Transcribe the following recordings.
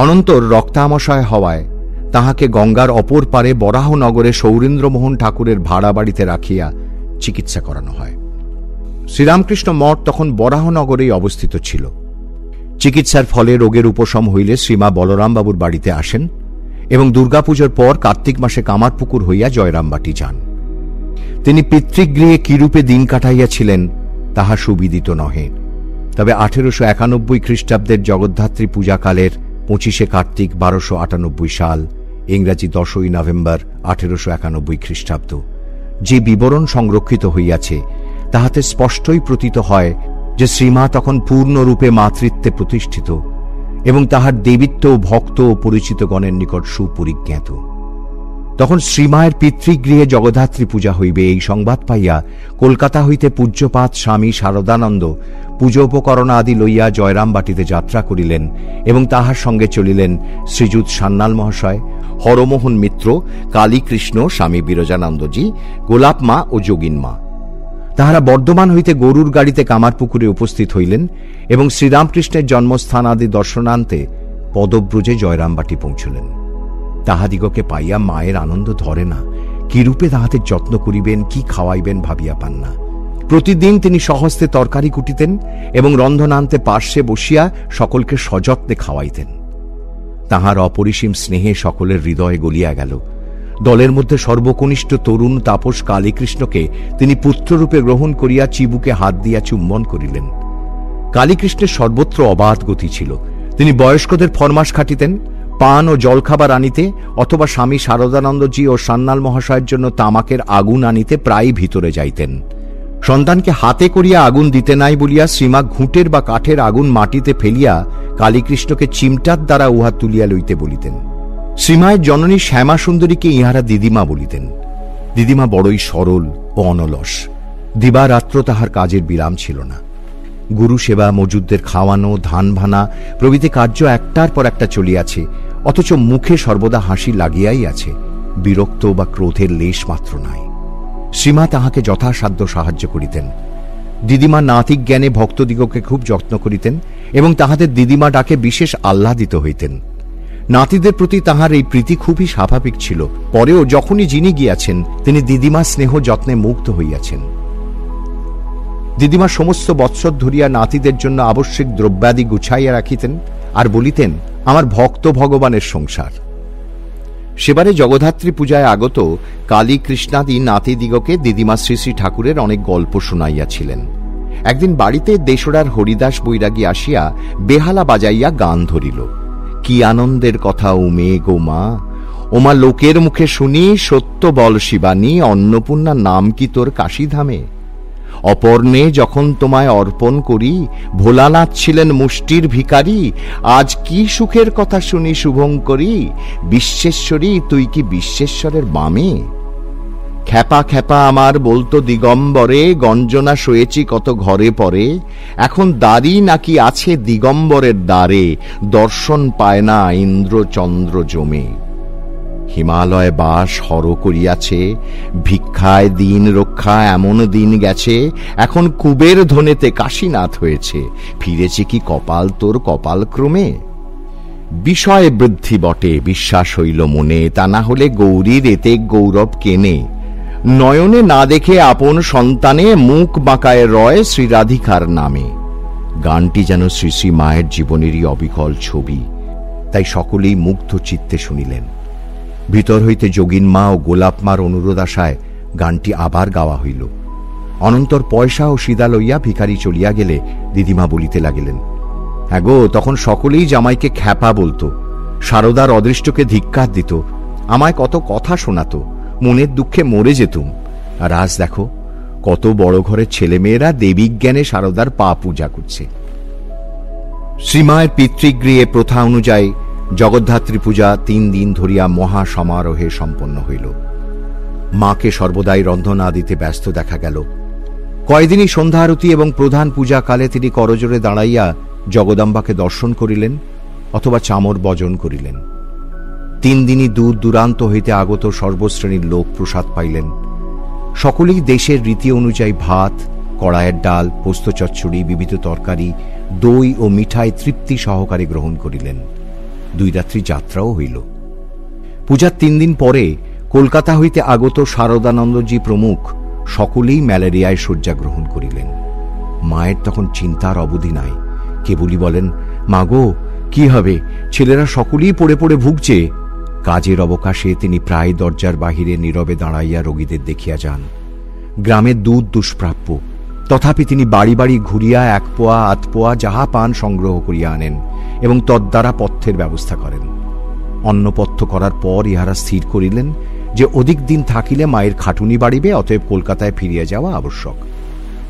অনন্তর রক্তামশয় হওয়ায় তাহাকে গঙ্গার অপর পারে বরাহনগরে সৌরেন্দ্রমোহন ঠাকুরের ভাড়া বাড়িতে রাখিয়া চিকিৎসা করানো হয়। শ্রীরামকৃষ্ণ মঠ তখন বরাহনগরেই অবস্থিত ছিল। চিকিৎসার ফলে রোগের উপশম হইলে শ্রীমা বলরামবাবুর বাড়িতে আসেন এবং দুর্গাপুজোর পর কার্তিক মাসে কামারপুকুর হইয়া জয়রামবাটি যান। তিনি পিতৃগৃহে কিরূপে দিন কাটাইয়াছিলেন তাহা সুবিদিত নহে। তবে 1891 খ্রিস্টাব্দের জগদ্ধাত্রী পূজাকালের 25শে কার্তিক 1298 সাল, ইংরাজি 10ই নভেম্বর 1891 খ্রিস্টাব্দ যে বিবরণ সংরক্ষিত হইয়াছে তাহাতে স্পষ্টই প্রতীত হয় যে শ্রীমা তখন পূর্ণরূপে মাতৃত্বে প্রতিষ্ঠিত এবং তাহার দেবীত্ব ভক্ত ও পরিচিতগণের নিকট সুপরিজ্ঞাত। তখন শ্রীমায়ের পিতৃগৃহে জগদ্ধাত্রী পূজা হইবে এই সংবাদ পাইয়া কলকাতা হইতে পূজ্যপাত স্বামী শারদানন্দ পূজোপকরণ আদি লইয়া জয়রামবাটিতে যাত্রা করিলেন এবং তাহার সঙ্গে চলিলেন শ্রীযুত সান্যাল মহাশয়, হরমোহন মিত্র, কালীকৃষ্ণ, স্বামী বিরজানন্দজি, গোলাপ মা ও যোগিন মা। তাহারা বর্ধমান হইতে গরুর গাড়িতে কামারপুকুরে উপস্থিত হইলেন এবং শ্রীরামকৃষ্ণের জন্মস্থান আদি দর্শনান্তে পদব্রজে জয়রামবাটি পৌঁছলেন। তাহাদিগকে পাইয়া মায়ের আনন্দ ধরে না, কিরূপে তাহাদের যত্ন করিবেন, কি খাওয়াইবেন ভাবিয়া পান না। প্রতিদিন তিনি স্বহস্তে তরকারি কুটিতেন এবং রন্ধনান্তে পার্শ্বে বসিয়া সকলকে সযত্নে খাওয়াইতেন। তাহার অপরিসীম স্নেহে সকলের হৃদয়ে গলিয়া গেল। দলের মধ্যে সর্বকনিষ্ঠ তরুণ তাপস কালীকৃষ্ণকে তিনি পুত্ররূপে গ্রহণ করিয়া চিবুকে হাত দিয়া চুম্বন করিলেন। কালীকৃষ্ণের সর্বত্র অবাধ গতি ছিল। তিনি বয়স্কদের ফরমাস খাটিতেন, পান ও জলখাবার আনিতে অথবা স্বামী শারদানন্দজি ও সান্যাল মহাশয়ের জন্য তামাকের আগুন আনিতে প্রায় ভিতরে যাইতেন। সন্তানকে হাতে করিয়া আগুন দিতে নাই বলিয়া শ্রীমা ঘুঁটের বা কাঠের আগুন মাটিতে ফেলিয়া কালীকৃষ্ণকে চিমটার দ্বারা উহা তুলিয়া লইতে বলিতেন। শ্রীমায়ের জননী শ্যামা সুন্দরীকে ইহারা দিদিমা বলিতেন। দিদিমা বড়ই সরল ও অনলস। দিবারাত্র তাহার কাজের বিরাম ছিল না। গুরু সেবা, মজুদদের খাওয়ানো, ধান ভানা প্রভৃতি কার্য একটার পর একটা চলিয়াছে, অথচ মুখে সর্বদা হাসি লাগিয়াই আছে, বিরক্ত বা ক্রোধের লেশ মাত্র নাই। শ্রীমা তাহাকে যথাসাধ্য সাহায্য করিতেন। দিদিমা নাতিক জ্ঞানে ভক্তদিগকে খুব যত্ন করিতেন এবং তাহাদের দিদিমা ডাকে বিশেষ আহ্লাদিত হইতেন। নাতিদের প্রতি তাহার এই প্রীতি খুবই স্বাভাবিক ছিল। পরেও যখনই যিনি গিয়াছেন তিনি দিদিমা স্নেহ যত্নে মুগ্ধ হইয়াছেন। দিদিমা সমস্ত বৎসর ধরিয়া নাতিদের জন্য আবশ্যক দ্রব্যাদি গুছাইয়া রাখিতেন আর বলিতেন, আমার ভক্ত ভগবানের সংসার। সেবারে জগদ্ধাত্রী পূজায় আগত কালী কৃষ্ণাদি নাতিদিগকে দিদিমা শ্রী শ্রী ঠাকুরের অনেক গল্প শুনাইয়াছিলেন। একদিন বাড়িতে দেশরার হরিদাস বৈরাগী আসিয়া বেহালা বাজাইয়া গান ধরিল। কি আনন্দের কথা উমে গো মা, ওমা লোকের মুখে শুনি, সত্য বল শিবানী, অন্নপূর্ণা নাম কি তোর কাশীধামে? অপর্ণে যখন তোমায় অর্পণ করি, ভোলানাথ ছিলেন মুষ্টির ভিখারি, আজ কি সুখের কথা শুনি শুভঙ্করী, বিশ্বেশ্বরী তুই কি বিশ্বেশ্বরের বামে? খ্যাপা খ্যাপা আমার বলতো দিগম্বরে, গঞ্জনা শোয়েছি কত ঘরে পরে, এখন দ্বারই নাকি আছে দিগম্বরের দ্বারে, দর্শন পায় না ইন্দ্র চন্দ্র জমে। হিমালয় বাস হর করিয়াছে, ভিক্ষায় দিন রক্ষা এমন দিন গেছে, এখন কুবের ধনেতে কাশীনাথ হয়েছে, ফিরেছে কি কপাল তোর কপাল ক্রমে? বিষয় বৃদ্ধি বটে বিশ্বাস হইল মনে, তা না হলে গৌরীর এতে গৌরব কেনে? নয়নে না দেখে আপন সন্তানে, মুখ বাঁকায় রয় শ্রীরাধিকার নামে। গানটি যেন শ্রী শ্রী মায়ের জীবনেরই অবিকল ছবি, তাই সকলেই মুগ্ধ চিত্তে শুনিলেন। ভিতর হইতে যোগিন মা ও গোলাপ মার অনুরোধ আশায় গানটি আবার গাওয়া হইল। অনন্তর পয়সা ও সিদা লইয়া ভিখারি চলিয়া গেলে দিদিমা বলিতে লাগিলেন, হ্যাঁ গো, তখন সকলেই জামাইকে খ্যাপা বলতো, শারদার অদৃষ্টকে ধিক্কার দিত, আমায় কত কথা শোনাত, মনের দুঃখে মরে যেতুম। আর আজ দেখো কত বড় ঘরের ছেলেমেয়েরা দেবীজ্ঞানে শারদার পা পূজা করছে। শ্রীমায়ের পিতৃগৃহে প্রথা অনুযায়ী জগদ্ধাত্রী পূজা 3 দিন ধরিয়া মহা সমারোহে সম্পন্ন হইল। মাকে সর্বদাই রন্ধন আদিতে ব্যস্ত দেখা গেল। কয়দিনই সন্ধ্যা আরতি এবং প্রধান পূজা কালে তিনি করজোড়ে দাঁড়াইয়া জগদম্বাকে দর্শন করিলেন অথবা চামর বজন করিলেন। 3 দিনই দূর দূরান্ত হইতে আগত সর্বশ্রেণীর লোক প্রসাদ পাইলেন। সকলেই দেশের রীতি অনুযায়ী ভাত, কড়াইয়ের ডাল, পোস্ত চচ্চড়ি, বিবিধ তরকারি, দই ও মিঠাই তৃপ্তি সহকারে গ্রহণ করিলেন। 2 রাত্রি যাত্রাও হইল। পূজার 3 দিন পরে কলকাতা হইতে আগত শারদানন্দজি প্রমুখ সকলেই ম্যালেরিয়ায় শয্যা গ্রহণ করিলেন। মায়ের তখন চিন্তার অবধি নাই। কেবলই বলেন, মাগো কি হবে, ছেলেরা সকলেই পড়ে পড়ে ভুগছে। কাজের অবকাশে তিনি প্রায় দরজার বাহিরে নীরবে দাঁড়াইয়া রোগীদের দেখিয়া যান। গ্রামের দুধ দুষ্প্রাপ্য, তথাপি তিনি বাড়ি বাড়ি ঘুরিয়া 1 পোয়া 8 পোয়া যাহা পান সংগ্রহ করিয়া আনেন এবং তদ্বারা পথ্যের ব্যবস্থা করেন। অন্নপথ্য করার পর ইহারা স্থির করিলেন যে অধিক দিন থাকিলে মায়ের খাটুনি বাড়িবে, অতএব কলকাতায় ফিরিয়া যাওয়া আবশ্যক।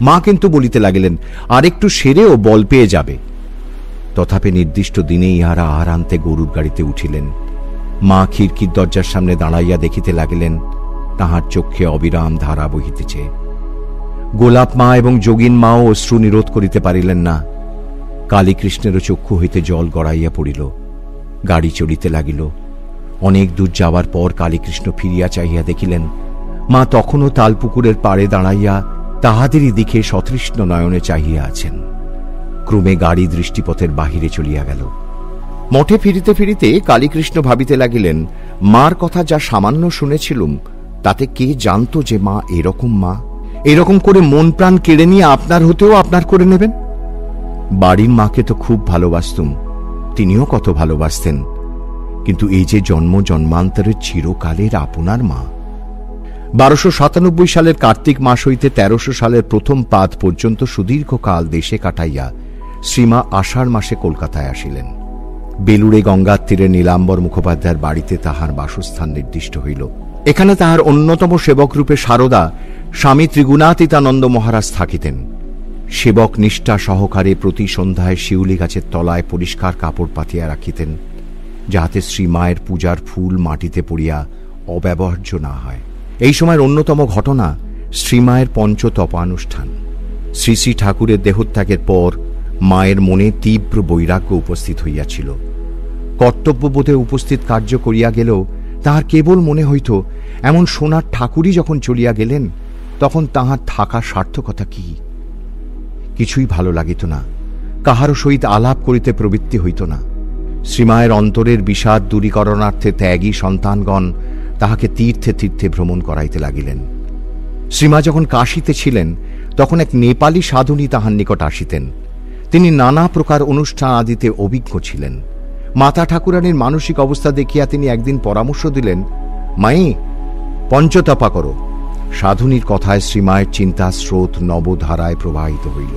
মা কিন্তু বলিতে লাগিলেন, আর একটু সেরেও বল পেয়ে যাবে। তথাপি নির্দিষ্ট দিনে ইহারা আহার আনতে গরুর গাড়িতে উঠিলেন। মা খিড়কির দরজার সামনে দাঁড়াইয়া দেখিতে লাগিলেন, তাহার চক্ষে অবিরাম ধারা বহিতেছে। গোলাপ মা এবং যোগিন মাও অশ্রু নিরোধ করিতে পারিলেন না। কালীকৃষ্ণেরও চক্ষু হইতে জল গড়াইয়া পড়িল। গাড়ি চলিতে লাগিল। অনেক দূর যাওয়ার পর কালীকৃষ্ণ ফিরিয়া চাহিয়া দেখিলেন, মা তখনও তালপুকুরের পাড়ে দাঁড়াইয়া তাহাদেরই দিকে সতৃষ্ণ নয়নে চাহিয়া আছেন। ক্রমে গাড়ি দৃষ্টিপথের বাহিরে চলিয়া গেল। মঠে ফিরিতে ফিরিতে কালীকৃষ্ণ ভাবিতে লাগিলেন, মার কথা যা সামান্য শুনেছিলুম তাতে কে জানত যে মা এরকম মা, এরকম করে মন প্রাণ কেড়ে নিয়ে আপনার হতেও আপনার করে নেবেন। বাড়ির মাকে তো খুব ভালোবাসতুম, তিনিও কত ভালোবাসতেন, কিন্তু এই যে জন্ম জন্মান্তরের চিরকালের আপনার মা। 1297 সালের কার্তিক মাস হইতে 1300 সালের প্রথম পাদ পর্যন্ত সুদীর্ঘকাল দেশে কাটাইয়া শ্রীমা আষাঢ় মাসে কলকাতায় আসিলেন। বেলুড়ে গঙ্গার তীরে নীলাম্বর মুখোপাধ্যায়ের বাড়িতে তাহার বাসস্থান নির্দিষ্ট হইল। এখানে তাহার অন্যতম সেবকরূপে সারদা স্বামী ত্রিগুণাতীতানন্দ মহারাজ থাকিতেন। সেবক নিষ্ঠা সহকারে প্রতি সন্ধ্যায় শিউলি গাছের তলায় পরিষ্কার কাপড় পাতিয়া রাখিতেন, যাহাতে শ্রীমায়ের পূজার ফুল মাটিতে পড়িয়া অব্যবহার্য না হয়। এই সময়ের অন্যতম ঘটনা শ্রীমায়ের পঞ্চতপানুষ্ঠান। শ্রী শ্রী ঠাকুরের দেহত্যাগের পর মায়ের মনে তীব্র বৈরাগ্য উপস্থিত হইয়াছিল। কর্তব্যবোধে উপস্থিত কার্য করিয়া গেলেও তাহার কেবল মনে হইত, এমন সোনার ঠাকুরই যখন চলিয়া গেলেন তখন তাহার থাকার সার্থকতা কি? কিছুই ভালো লাগিত না, কাহারও সহিত আলাপ করিতে প্রবৃত্তি হইত না। শ্রীমায়ের অন্তরের বিষাদ দূরীকরণার্থে ত্যাগী সন্তানগণ তাহাকে তীর্থে তীর্থে ভ্রমণ করাইতে লাগিলেন। শ্রীমা যখন কাশীতে ছিলেন তখন এক নেপালি সাধুনী তাহার নিকট আসিতেন। তিনি নানা প্রকার অনুষ্ঠান আদিতে অভিজ্ঞ ছিলেন। মাতা ঠাকুরানীর মানসিক অবস্থা দেখিয়া তিনি একদিন পরামর্শ দিলেন, মাই পঞ্চতপা করো। সাধুনীর কথায় শ্রীমায়ের চিন্তা স্রোত নবধারায় প্রবাহিত হইল।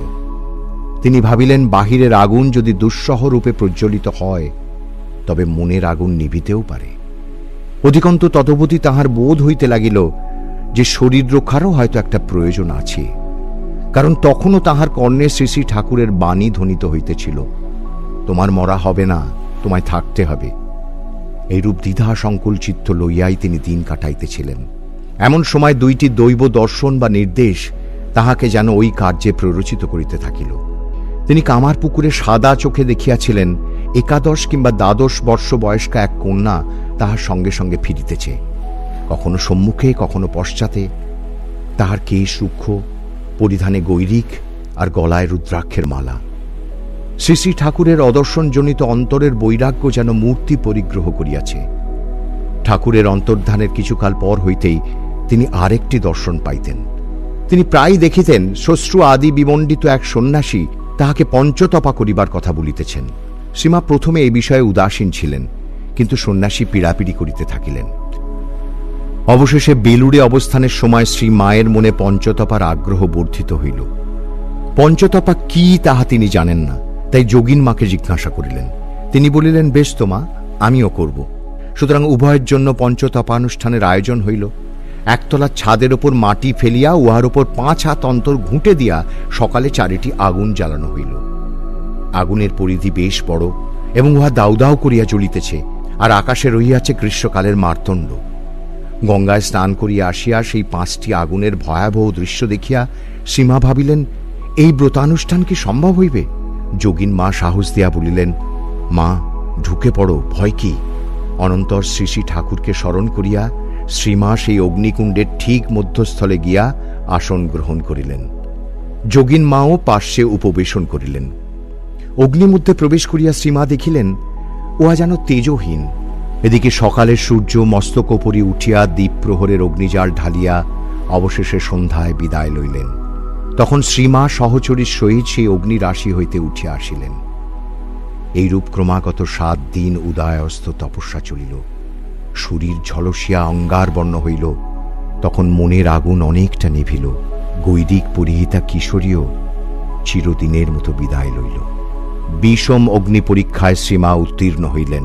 তিনি ভাবিলেন, বাহিরের আগুন যদি দুঃসহ রূপে প্রজ্বলিত হয় তবে মনের আগুন নিভিতেও পারে। অধিকন্তু তদবধি তাহার বোধ হইতে লাগিল যে শরীর রক্ষারও হয়তো একটা প্রয়োজন আছে, কারণ তখনও তাহার কর্ণে শ্রী শ্রী ঠাকুরের বাণী ধ্বনিত হইতেছিল, তোমার মরা হবে না, তোমায় থাকতে হবে। এইরূপ দ্বিধা সংকুল চিত্ত লইয়াই তিনি দিন কাটাইতেছিলেন। এমন সময় 2টি দৈব দর্শন বা নির্দেশ তাহাকে যেন ওই কার্যে প্ররোচিত করিতে থাকিল। তিনি কামারপুকুরে সাদা চোখে দেখিয়াছিলেন 11 কিংবা 12 বর্ষ বয়স্কা এক কন্যা তাহার সঙ্গে সঙ্গে ফিরিতেছে, কখনো সম্মুখে কখনো পশ্চাতে। তাহার কেশ রুক্ষ, পরিধানে গৈরিক আর গলায় রুদ্রাক্ষের মালা। শ্রী শ্রী ঠাকুরের অদর্শনজনিত অন্তরের বৈরাগ্য যেন মূর্তি পরিগ্রহ করিয়াছে। ঠাকুরের অন্তর্ধানের কিছুকাল পর হইতেই তিনি আরেকটি দর্শন পাইতেন। তিনি প্রায় দেখিতেন শ্বশ্রু আদি বিমণ্ডিত এক সন্ন্যাসী তাহাকে পঞ্চতপা করিবার কথা বলিতেছেন। শ্রীমা প্রথমে এই বিষয়ে উদাসীন ছিলেন, কিন্তু সন্ন্যাসী পীড়াপিড়ি করিতে থাকিলেন। অবশেষে বেলুড়ে অবস্থানের সময় শ্রী মায়ের মনে পঞ্চতপার আগ্রহ বর্ধিত হইল। পঞ্চতপা কি তাহা তিনি জানেন না, তাই যোগিন মাকে জিজ্ঞাসা করিলেন। তিনি বলিলেন, বেশ তো মা, আমিও করব। সুতরাং উভয়ের জন্য পঞ্চতপানুষ্ঠানের আয়োজন হইল। একতলার ছাদের ওপর মাটি ফেলিয়া উহার ওপর 5 হাত অন্তর ঘুঁটে দিয়া সকালে 4টি আগুন জ্বালানো হইল। আগুনের পরিধি বেশ বড় এবং উহা দাউ দাউ করিয়া জ্বলিতেছে, আর আকাশে রহিয়াছে গ্রীষ্মকালের মার্তণ্ড। গঙ্গায় স্নান করিয়া আসিয়া সেই 5টি আগুনের ভয়াবহ দৃশ্য দেখিয়া শ্রীমা ভাবিলেন, এই ব্রতানুষ্ঠান কি সম্ভব হইবে? যোগিন মা সাহস দিয়া বলিলেন, মা ঢুকে পড়ো, ভয় কি? অনন্তর শ্রী শ্রী ঠাকুরকে স্মরণ করিয়া শ্রীমা সেই অগ্নিকুণ্ডের ঠিক মধ্যস্থলে গিয়া আসন গ্রহণ করিলেন। যোগিন মাও পার্শ্বে উপবেশন করিলেন। অগ্নিমধ্যে প্রবেশ করিয়া শ্রীমা দেখিলেন উহা যেন তেজহীন। এদিকে সকালের সূর্য মস্তকোপরি উঠিয়া দ্বীপ প্রহরের অগ্নিজাল ঢালিয়া অবশেষে সন্ধ্যায় বিদায় লইলেন। তখন শ্রীমা সহচরীর সহিত সেই অগ্নিরাশি হইতে উঠিয়া আসিলেন। এইরূপ ক্রমাগত 7 দিন উদয়াস্ত তপস্যা চলিল। শরীর ঝলসিয়া অঙ্গার বর্ণ হইল। তখন মনের আগুন অনেকটা নিভিল। গৈরিক পরিহিতা কিশোরীও চিরদিনের মতো বিদায় লইল। বিষম অগ্নি পরীক্ষায় শ্রীমা উত্তীর্ণ হইলেন।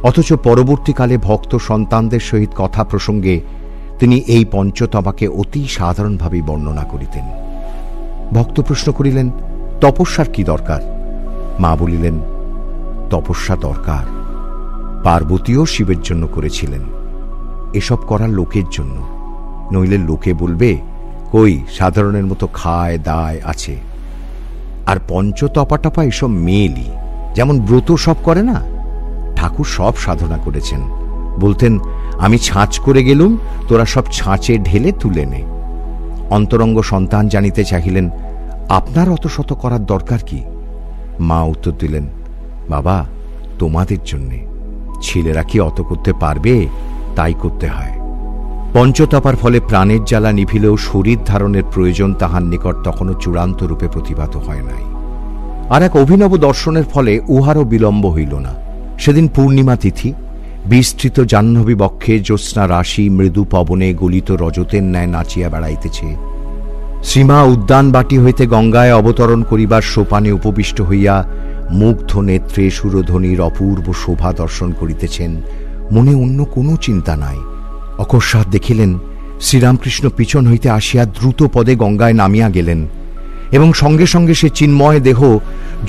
অথচ পরবর্তীকালে ভক্ত সন্তানদের সহিত কথা প্রসঙ্গে তিনি এই পঞ্চতপাকে অতি সাধারণভাবে বর্ণনা করিতেন। ভক্ত প্রশ্ন করিলেন, তপস্যার কি দরকার? মা বলিলেন, তপস্যা দরকার। পার্বতীও শিবের জন্য করেছিলেন। এসব করার লোকের জন্য, নইলে লোকে বলবে কই সাধারণের মতো খায় দায় আছে। আর পঞ্চতপাটপা এসব মেয়েলি, যেমন ব্রত সব করে না। ঠাকুর সব সাধনা করেছেন। বলতেন, আমি ছাঁচ করে গেলুম, তোরা সব ছাঁচে ঢেলে তুলে নে। অন্তরঙ্গ সন্তান জানিতে চাহিলেন, আপনার অত শত করার দরকার কি? মা উত্তর দিলেন, বাবা, তোমাদের জন্যে। ছেলেরা কি অত করতে পারবে? তাই করতে হয়। পঞ্চতপার ফলে প্রাণের জ্বালা নিভিলেও শরীর ধারণের প্রয়োজন তাহার নিকট তখনও চূড়ান্ত রূপে প্রতিভাত হয় নাই। আর এক অভিনব দর্শনের ফলে উহারও বিলম্ব হইল না। সেদিন পূর্ণিমা তিথি। বিস্তৃত জাহ্নবী বক্ষে জ্যোৎস্না রাশি মৃদু পবনে গলিত রজতের ন্যায় নাচিয়া বেড়াইতেছে। শ্রীমা উদ্যান বাটি হইতে গঙ্গায় অবতরণ করিবার সোপানে উপবিষ্ট হইয়া মুগ্ধ নেত্রে সুরধ্বনির অপূর্ব শোভা দর্শন করিতেছেন। মনে অন্য কোনো চিন্তা নাই। অকস্মাৎ দেখিলেন শ্রীরামকৃষ্ণ পিছন হইতে আসিয়া দ্রুত পদে গঙ্গায় নামিয়া গেলেন, এবং সঙ্গে সঙ্গে সে চিন্ময় দেহ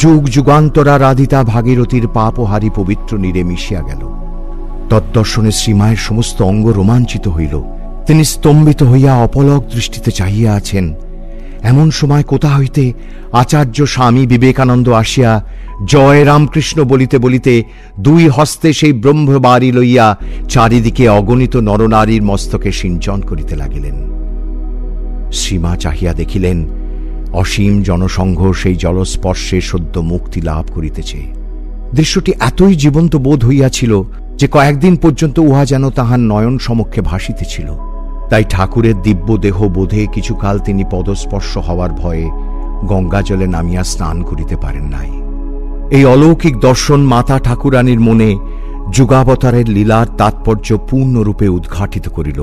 যুগ যুগান্তরা রাধিতা ভাগীরথীর পাপহারী পবিত্র নীরে মিশিয়া গেল। তদ্দর্শনে শ্রীমায়ের সমস্ত অঙ্গ রোমাঞ্চিত হইল। তিনি স্তম্ভিত হইয়া অপলক দৃষ্টিতে চাহিয়া আছেন। এমন সময় কোথা হইতে আচার্য স্বামী বিবেকানন্দ আসিয়া জয় রামকৃষ্ণ বলিতে বলিতে 2 হস্তে সেই ব্রহ্মবাড়ি লইয়া চারিদিকে অগণিত নরনারীর মস্তকে সিঞ্চন করিতে লাগিলেন। শ্রীমা চাহিয়া দেখিলেন অসীম জনসংঘ সেই জলস্পর্শে সদ্য মুক্তি লাভ করিতেছে। দৃশ্যটি এতই জীবন্ত বোধ হইয়াছিল যে কয়েকদিন পর্যন্ত উহা যেন তাহার নয়ন সমক্ষে ভাসিতেছিল। তাই ঠাকুরের দিব্য দেহ বোধে কিছুকাল তিনি পদস্পর্শ হওয়ার ভয়ে গঙ্গা জলে নামিয়া স্নান করিতে পারেন নাই। এই অলৌকিক দর্শন মাতা ঠাকুরানীর মনে যুগাবতারের লীলার তাৎপর্য পূর্ণরূপে উদ্ঘাটিত করিল,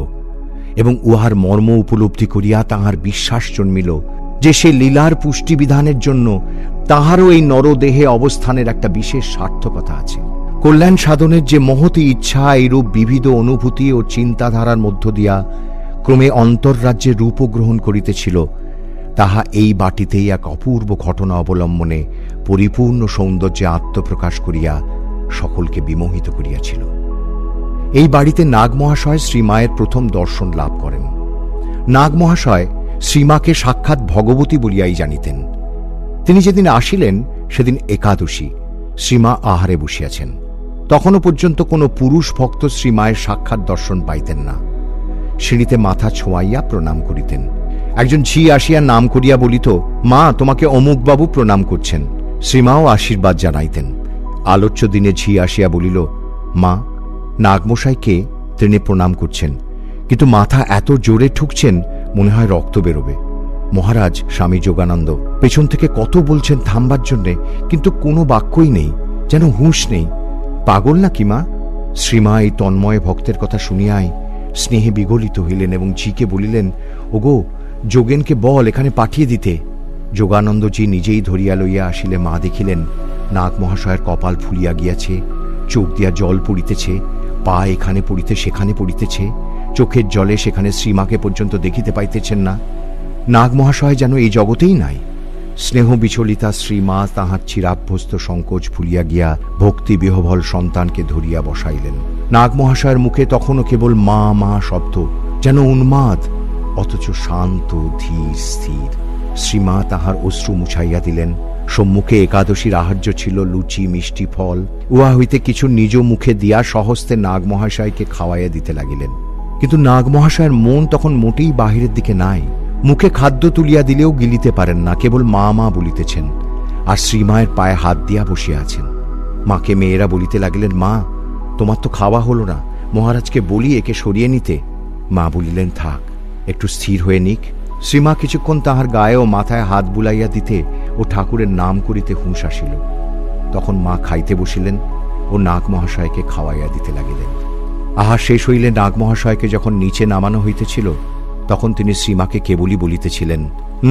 এবং উহার মর্ম উপলব্ধি করিয়া তাহার বিশ্বাস জন্মিল যে সে লীলার পুষ্টিবিধানের জন্য তাহারও এই নরদেহে অবস্থানের একটা বিশেষ সার্থকতা আছে। কল্যাণ সাধনের যে মহতী ইচ্ছা এইরূপ বিবিধ অনুভূতি ও চিন্তাধারার মধ্য দিয়া ক্রমে অন্তর্রাজ্যে রূপ গ্রহণ করিতেছিল, তাহা এই বাটিতেই এক অপূর্ব ঘটনা অবলম্বনে পরিপূর্ণ সৌন্দর্যে আত্মপ্রকাশ করিয়া সকলকে বিমোহিত করিয়াছিল। এই বাড়িতে নাগমহাশয় শ্রীমায়ের প্রথম দর্শন লাভ করেন। নাগমহাশয় শ্রীমাকে সাক্ষাৎ ভগবতী বলিয়াই জানিতেন। তিনি যেদিন আসিলেন সেদিন একাদশী। শ্রীমা আহারে বসিয়াছেন। তখনও পর্যন্ত কোনো পুরুষ ভক্ত শ্রীমায়ের সাক্ষাৎ দর্শন পাইতেন না। সিঁড়িতে মাথা ছোঁয়াইয়া প্রণাম করিতেন। একজন ঝি আসিয়া নাম করিয়া বলিত, মা, তোমাকে অমুকবাবু প্রণাম করছেন। শ্রীমাও আশীর্বাদ জানাইতেন। আলোচ্য দিনে ঝি আসিয়া বলিল, মা, নাগমশাইকে তিনি প্রণাম করছেন, কিন্তু মাথা এত জোরে ঠুকছেন মনে হয় রক্ত বেরোবে। মহারাজ স্বামী যোগানন্দ পেছন থেকে কত বলছেন থামবার জন্যে, কিন্তু কোনো বাক্যই নেই, যেন হুঁশ নেই। পাগল না কি মা? শ্রীমা এই তন্ময় ভক্তের কথা শুনিয়াই স্নেহে বিগলিত হইলেন এবং ঝিকে বলিলেন, ওগো, যোগেনকে বল এখানে পাঠিয়ে দিতে। যোগানন্দজি নিজেই ধরিয়া লইয়া আসিলে মা দেখিলেন নাগমহাশয়ের কপাল ফুলিয়া গিয়াছে, চোখ দিয়া জল পড়িতেছে, পা এখানে পড়িতে সেখানে পড়িতেছে, চোখের জলে সেখানে শ্রীমাকে পর্যন্ত দেখিতে পাইতেছেন না। নাগমহাশয় যেন এই জগতেই নাই। স্নেহ বিচলিতা শ্রীমা তাহার চিরাভ্যস্ত সংকোচ ভুলিয়া গিয়া ভক্তি বিহ্বল সন্তানকে ধরিয়া বসাইলেন। নাগমহাশয়ের মুখে তখনও কেবল মা মা শব্দ, যেন উন্মাদ, অথচ শান্ত ধীর স্থির। শ্রীমা তাহার অশ্রু মুছাইয়া দিলেন। সম্মুখে একাদশীর আহার্য ছিল লুচি মিষ্টি ফল। উহা হইতে কিছু নিজ মুখে দিয়া সহস্তে নাগমহাশয়কে খাওয়াইয়া দিতে লাগিলেন। কিন্তু নাগমহাশয়ের মন তখন মোটেই বাহিরের দিকে নাই। মুখে খাদ্য তুলিয়া দিলেও গিলিতে পারেন না, কেবল মা মা বলিতেছেন, আর শ্রীমায়ের পায়ে হাত দিয়া বসিয়া আছেন। মাকে মেয়েরা বলিতে লাগিলেন, মা, তোমার তো খাওয়া হলো না, মহারাজকে বলি একে সরিয়ে নিতে। মা বলিলেন, থাক, একটু স্থির হয়ে নিক। শ্রীমা কিছুক্ষণ তাহার গায়ে ও মাথায় হাত বুলাইয়া দিতে ও ঠাকুরের নাম করিতে হুঁশ আসিল। তখন মা খাইতে বসিলেন ও নাগ মহাশয়কে খাওয়াইয়া দিতে লাগিলেন। আহার শেষ হইলে নাগ মহাশয়কে যখন নিচে নামানো হইতেছিল, তখন তিনি শ্রীমাকে কেবলই বলিতেছিলেন,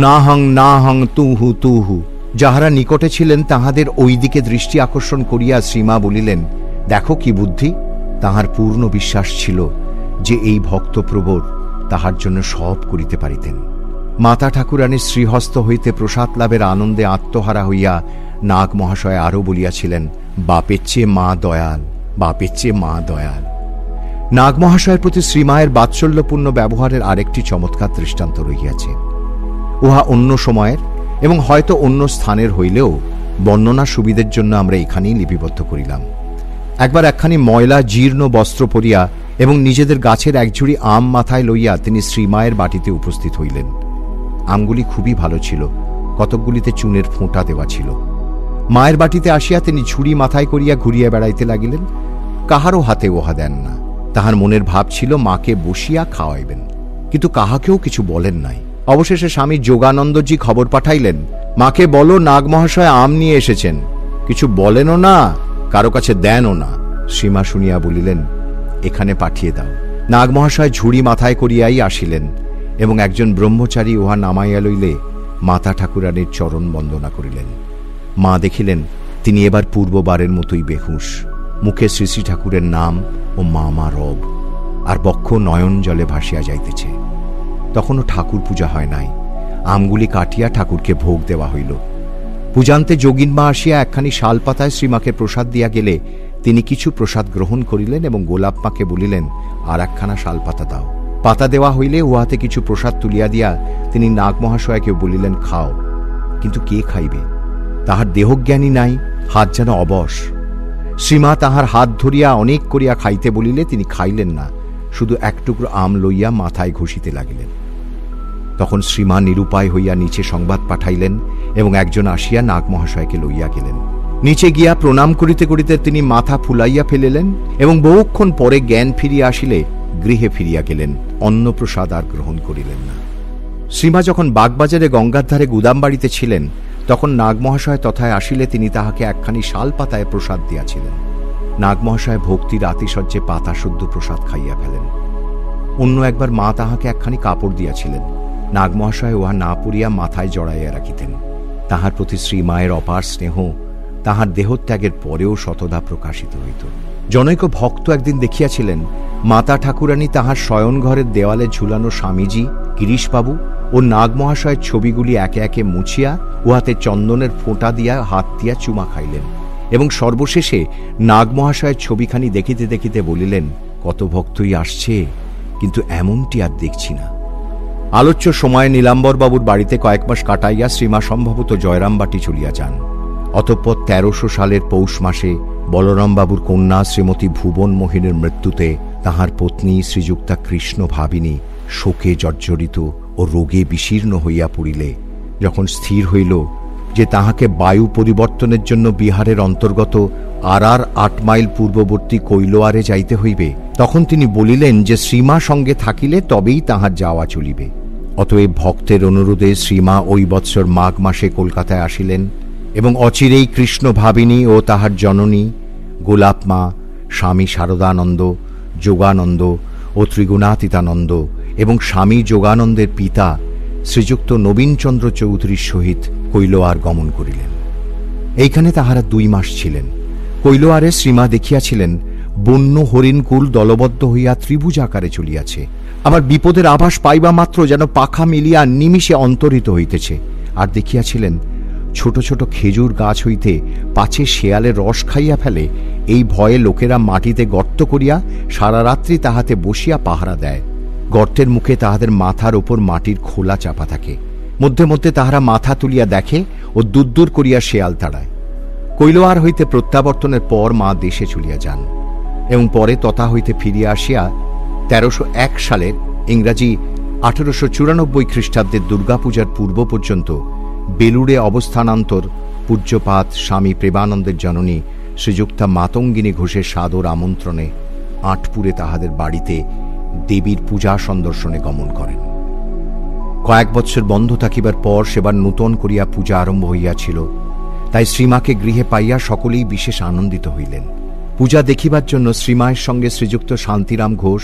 না হং না হং তুহু তুহু। যাহারা নিকটে ছিলেন তাহাদের ওই দিকে দৃষ্টি আকর্ষণ করিয়া শ্রীমা বলিলেন, দেখো কি বুদ্ধি। তাহার পূর্ণ বিশ্বাস ছিল যে এই ভক্তপ্রবর তাহার জন্য সব করিতে পারিতেন। মাতা ঠাকুরানীর শ্রীহস্ত হইতে প্রসাদ লাভের আনন্দে আত্মহারা হইয়া নাগ মহাশয় আরও বলিয়াছিলেন, বাপের চেয়ে মা দয়াল, বাপের চেয়ে মা দয়াল। নাগ মহাশয়ের প্রতি শ্রীমায়ের বাৎসল্যপূর্ণ ব্যবহারের আরেকটি চমৎকার দৃষ্টান্ত রহিয়াছে। উহা অন্য সময়ের এবং হয়তো অন্য স্থানের হইলেও বর্ণনা সুবিধের জন্য আমরা এখানেই লিপিবদ্ধ করিলাম। একবার একখানি ময়লা জীর্ণ বস্ত্র পরিয়া এবং নিজেদের গাছের একঝুড়ি আম মাথায় লইয়া তিনি শ্রীমায়ের বাটিতে উপস্থিত হইলেন। আমগুলি খুবই ভালো ছিল, কতকগুলিতে চুনের ফোঁটা দেওয়া ছিল। মায়ের বাটিতে আসিয়া তিনি ঝুড়ি মাথায় করিয়া ঘুরিয়া বেড়াইতে লাগিলেন। কাহারও হাতে উহা দেন না। তাহার মনের ভাব ছিল মাকে বসিয়া খাওয়াইবেন, কিন্তু কাহাকেও কিছু বলেন নাই। অবশেষে স্বামী যোগানন্দজি খবর পাঠাইলেন, মাকে বলো নাগ মহাশয় আম নিয়ে এসেছেন, কিছু বলেনও না, কারো কাছে দেনও না। শ্রীমা শুনিয়া বলিলেন, এখানে পাঠিয়ে দাও। নাগ মহাশয় ঝুড়ি মাথায় করিয়াই আসিলেন এবং একজন ব্রহ্মচারী উহা নামাইয়া লইলে মাতা ঠাকুরানীর চরণ বন্দনা করিলেন। মা দেখিলেন তিনি এবার পূর্ববারের মতোই বেহুশ, মুখে শ্রী শ্রী ঠাকুরের নাম ও মা রব, আর বক্ষ নয়ন জলে ভাসিয়া যাইতেছে। তখনও ঠাকুর পূজা হয় নাই। আমগুলি কাটিয়া ঠাকুরকে ভোগ দেওয়া হইল। পূজান্তে যোগিনমা আসিয়া একখানি শাল পাতায় শ্রীমাকে প্রসাদ দিয়া গেলে তিনি কিছু প্রসাদ গ্রহণ করিলেন এবং গোলাপ মাকে বলিলেন, আর একখানা শাল পাতা দাও। পাতা দেওয়া হইলে উহাতে কিছু প্রসাদ তুলিয়া দিয়া তিনি নাগ মহাশয়কে বলিলেন, খাও। কিন্তু কে খাইবে? তাহার দেহজ্ঞানী নাই, হাত যেন অবশ। শ্রীমা তাহার হাত ধরিয়া অনেক করিয়া খাইতে বলিলে তিনি খাইলেন না, শুধু এক টুকরো আম লইয়া মাথায় ঘষিতে লাগিলেন। তখন শ্রীমা নিরুপায় হইয়া নিচে সংবাদ পাঠাইলেন এবং একজন আসিয়া নাগ মহাশয়কে লইয়া গেলেন। নিচে গিয়া প্রণাম করিতে করিতে তিনি মাথা ফুলাইয়া ফেলিলেন এবং বহুক্ষণ পরে জ্ঞান ফিরিয়া আসিলে গৃহে ফিরিয়া গেলেন। অন্নপ্রসাদ আর গ্রহণ করিলেন না। শ্রীমা যখন বাগবাজারে গঙ্গার ধারে গুদাম বাড়িতে ছিলেন, তখন নাগ মহাশয় তথায় আসিলে তিনি তাহাকে একখানি শাল পাতায় প্রসাদ দিয়াছিলেন। নাগ মহাশয় ভক্তির আতিশয্যে পাতা শুদ্ধ প্রসাদ খাইয়া ফেলেন। অন্য একবার মা তাহাকে একখানি কাপড় দিয়াছিলেন। নাগ মহাশয় উহা না পরিয়া মাথায় জড়াইয়া রাখিতেন। তাহার প্রতি শ্রীমায়ের অপার স্নেহ তাহার দেহত্যাগের পরেও শতদা প্রকাশিত হইত। জনৈক ভক্ত একদিন দেখিয়াছিলেন মাতা ঠাকুরানী তাহার শয়নঘরের দেওয়ালে ঝুলানো স্বামীজি, গিরিশবাবু ও নাগ মহাশয়ের ছবিগুলি একে একে মুছিয়া উহাতে চন্দনের ফোঁটা দিয়া হাত দিয়া চুমা খাইলেন এবং সর্বশেষে নাগ মহাশয়ের ছবিখানি দেখিতে দেখিতে বলিলেন, কত ভক্তই আসছে, কিন্তু এমনটি আর দেখছি না। আলোচ্য সময়ে নীলাম্বরবাবুর বাড়িতে কয়েক মাস কাটাইয়া শ্রীমা সম্ভবত জয়রামবাটি চলিয়া যান। অতঃপর 1300 সালের পৌষ মাসে বলরামবাবুর কন্যা শ্রীমতী ভুবন মোহিনীর মৃত্যুতে তাহার পত্নী শ্রীযুক্তা কৃষ্ণ ভাবিনী শোকে জর্জরিত ও রোগে বিশীর্ণ হইয়া পড়িলে, যখন স্থির হইল যে তাহাকে বায়ু পরিবর্তনের জন্য বিহারের অন্তর্গত আর 8 মাইল পূর্ববর্তী কৈলোয়ারে যাইতে হইবে, তখন তিনি বলিলেন যে শ্রীমা সঙ্গে থাকিলে তবেই তাহার যাওয়া চলিবে। অতএব ভক্তের অনুরোধে শ্রীমা ওই বৎসর মাঘ মাসে কলকাতায় আসিলেন এবং অচিরেই কৃষ্ণ ভাবিনী ও তাহার জননী গোলাপ মা, স্বামী শারদানন্দ, যোগানন্দ ও ত্রিগুণাতীতানন্দ এবং স্বামী যোগানন্দের পিতা শ্রীযুক্ত নবীনচন্দ্র চৌধুরীর সহিত কৈলোয়ার গমন করিলেন। এইখানে তাহারা 2 মাস ছিলেন। কৈলোয়ারে শ্রীমা দেখিয়াছিলেন বন্য হরিণকুল দলবদ্ধ হইয়া ত্রিভুজ আকারে চলিয়াছে। আবার বিপদের আভাস পাইবা মাত্র যেন পাখা মিলিয়া নিমিষে অন্তরিত হইতেছে। আর দেখিয়াছিলেন ছোট ছোট খেজুর গাছ হইতে পাছে শেয়ালে রস খাইয়া ফেলে, এই ভয়ে লোকেরা মাটিতে গর্ত করিয়া সারা রাত্রি তাহাতে বসিয়া পাহারা দেয়। গর্তের মুখে তাহাদের মাথার ওপর মাটির খোলা চাপা থাকে। মধ্যে মধ্যে তাহারা মাথা তুলিয়া দেখে ও দূর করিয়া শেয়াল তাড়ায়। কৈলোয়ার হইতে প্রত্যাবর্তনের পর মা দেশে চলিয়া যান এবং পরে তথা হইতে ফিরিয়া আসিয়া 1301 সালের ইংরাজি 1894 খ্রিস্টাব্দের দুর্গাপূজার পূর্ব পর্যন্ত বেলুড়ে অবস্থানান্তর পূজ্যপাত স্বামী প্রেমানন্দের জননী শ্রীযুক্তা মাতঙ্গিনী ঘোষের সাদর আমন্ত্রণে আটপুরে তাহাদের বাড়িতে দেবীর পূজা সন্দর্শনে গমন করেন। কয়েক বৎসর বন্ধ থাকিবার পর সেবার নূতন করিয়া পূজা আরম্ভ হইয়াছিল, তাই শ্রীমাকে গৃহে পাইয়া সকলেই বিশেষ আনন্দিত হইলেন। পূজা দেখিবার জন্য শ্রীমায়ের সঙ্গে শ্রীযুক্ত শান্তিরাম ঘোষ,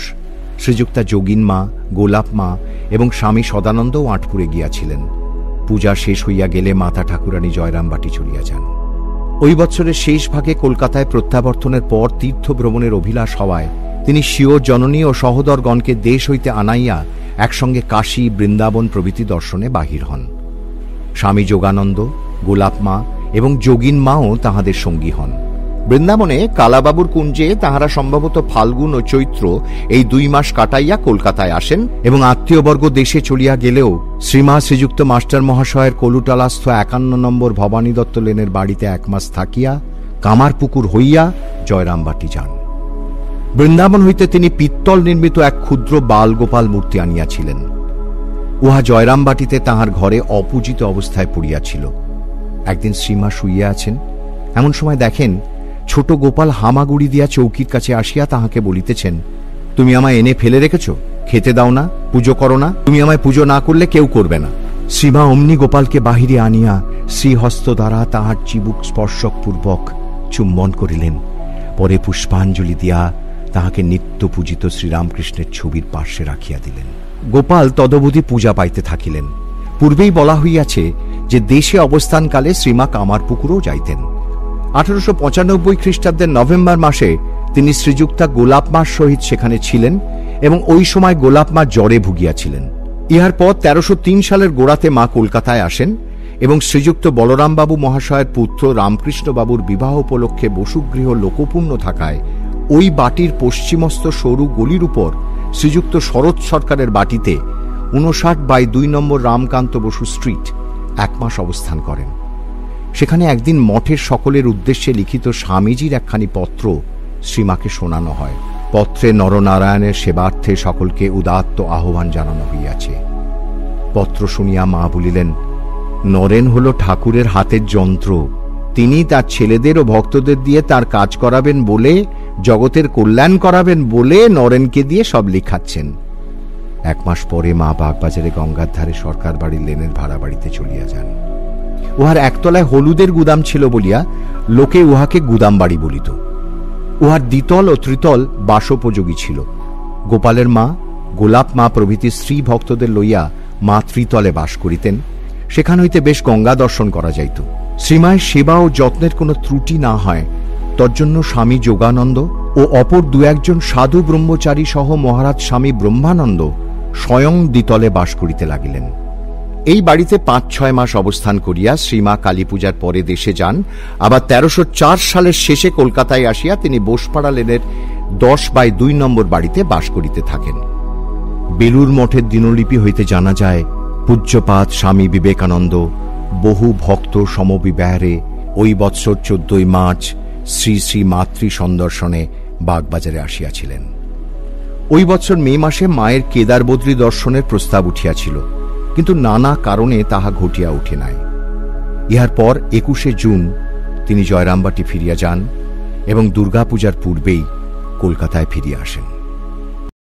শ্রীযুক্তা যোগিন মা, গোলাপ মা এবং স্বামী সদানন্দও আটপুরে গিয়াছিলেন। পূজা শেষ হইয়া গেলে মাতা ঠাকুরানী জয়রামবাটি চলিয়া যান। ওই বৎসরের শেষ ভাগে কলকাতায় প্রত্যাবর্তনের পর তীর্থ ভ্রমণের অভিলাষ হওয়ায় তিনি স্বীয় জননী ও সহোদরগণকে দেশ হইতে আনাইয়া একসঙ্গে কাশী, বৃন্দাবন প্রভৃতি দর্শনে বাহির হন। স্বামী যোগানন্দ, গোলাপ মা এবং যোগিন মাও তাহাদের সঙ্গী হন। বৃন্দাবনে কালাবাবুর কুঞ্জে তাহারা সম্ভবত ফাল্গুন ও চৈত্র এই 2 মাস কাটাইয়া কলকাতায় আসেন এবং আত্মীয়বর্গ দেশে চলিয়া গেলেও শ্রীমা শ্রীযুক্ত মাস্টার মহাশয়ের কলুটালাস্থ 51 নম্বর ভবানী দত্ত লেনের বাড়িতে 1 মাস থাকিয়া কামারপুকুর হইয়া জয়রামবাটি যান। বৃন্দাবন হইতে তিনি পিত্তল নির্মিত এক ক্ষুদ্র বালগোপাল মূর্তি আনিয়াছিলেন। উহা জয়রামবাটিতে তাহার ঘরে অপূজিত অবস্থায় পড়িয়াছিল। একদিন শ্রীমা শুইয়া আছেন, এমন সময় দেখেন ছোট গোপাল হামাগুড়ি দিয়া চৌকির কাছে আসিয়া তাহাকে বলিতেছেন, তুমি আমায় এনে ফেলে রেখেছ, খেতে দাও না, পুজো করো না, তুমি আমায় পুজো না করলে কেউ করবে না। শ্রীমা অমনি গোপালকে বাহিরে আনিয়া শ্রীহস্ত দ্বারা তাহার চিবুক স্পর্শক পূর্বক চুম্বন করিলেন। পরে পুষ্পাঞ্জলি দিয়া তাহাকে নিত্য পূজিত শ্রীরামকৃষ্ণের ছবির পার্শ্বে রাখিয়া দিলেন। গোপাল তদবধি পূজা পাইতে থাকিলেন। পূর্বেই বলা হইয়াছে যে দেশে অবস্থানকালে শ্রীমা কামারপুকুরও যাইতেন। 1895 খ্রিস্টাব্দের নভেম্বর মাসে তিনি শ্রীযুক্তা গোলাপ মার সহিত সেখানে ছিলেন এবং ওই সময় গোলাপ মা জ্বরে ভুগিয়াছিলেন। ইহার পর 1303 সালের গোড়াতে মা কলকাতায় আসেন এবং শ্রীযুক্ত বলরামবাবু মহাশয়ের পুত্র রামকৃষ্ণবাবুর বিবাহ উপলক্ষে বসুগৃহ লোকপূর্ণ থাকায় ওই বাটির পশ্চিমস্থ সরু গলির উপর শ্রীযুক্ত শরৎ সরকারের বাটিতে 59/2 নম্বর রামকান্ত বসু স্ট্রিট 1 মাস অবস্থান করেন। সেখানে একদিন মঠের সকলের উদ্দেশ্যে লিখিত স্বামীজির একখানি পত্র শ্রীমাকে শোনানো হয়। পত্রে নরনারায়ণের সেবার্থে সকলকে উদাত্ত আহ্বান জানানো হইয়াছে। পত্র শুনিয়া মা বলিলেন, নরেন হল ঠাকুরের হাতের যন্ত্র, তিনি তার ছেলেদের ও ভক্তদের দিয়ে তার কাজ করাবেন বলে, জগতের কল্যাণ করাবেন বলে নরেনকে দিয়ে সব লিখাচ্ছেন। 1 মাস পরে মা বাগবাজারে গঙ্গার ধারে সরকার বাড়ির লেনের ভাড়া বাড়িতে চলিয়া যান। উহার একতলায় হলুদের গুদাম ছিল বলিয়া লোকে উহাকে গুদাম বাড়ি বলিত। উহার দ্বিতল ও ত্রিতল বাসোপযোগী ছিল। গোপালের মা, গোলাপ মা প্রভৃতি স্ত্রী ভক্তদের লইয়া মা ত্রিতলে বাস করিতেন। সেখান হইতে বেশ গঙ্গা দর্শন করা যাইত। শ্রীমায়ের সেবা ও যত্নের কোনো ত্রুটি না হয় তজ্জন্য স্বামী যোগানন্দ ও অপর 2-1 জন সাধু ব্রহ্মচারী সহ মহারাজ স্বামী ব্রহ্মানন্দ স্বয়ং দ্বিতলে বাস করিতে লাগিলেন। এই বাড়িতে 5-6 মাস অবস্থান করিয়া শ্রীমা কালী পূজার পরে দেশে যান। আবার 1304 সালের শেষে কলকাতায় আসিয়া তিনি বোসপাড়া লেনের 10/2 নম্বর বাড়িতে বাস করিতে থাকেন। বেলুর মঠের দিনলিপি হইতে জানা যায়, পূজ্যপাদ স্বামী বিবেকানন্দ বহু ভক্ত সমবিবাহে ওই বৎসর 14 মার্চ শ্রী শ্রী মাতৃ সন্দর্শনে বাগবাজারে আসিয়াছিলেন। ওই বৎসর মে মাসে মায়ের কেদার বদ্রী দর্শনের প্রস্তাব উঠিয়াছিল, কিন্তু নানা কারণে তাহা ঘটিয়া উঠে নাই। ইহার পর 21শে জুন তিনি জয়রামবাটি ফিরিয়া যান এবং দুর্গাপূজার পূর্বেই কলকাতায় ফিরিয়া আসেন।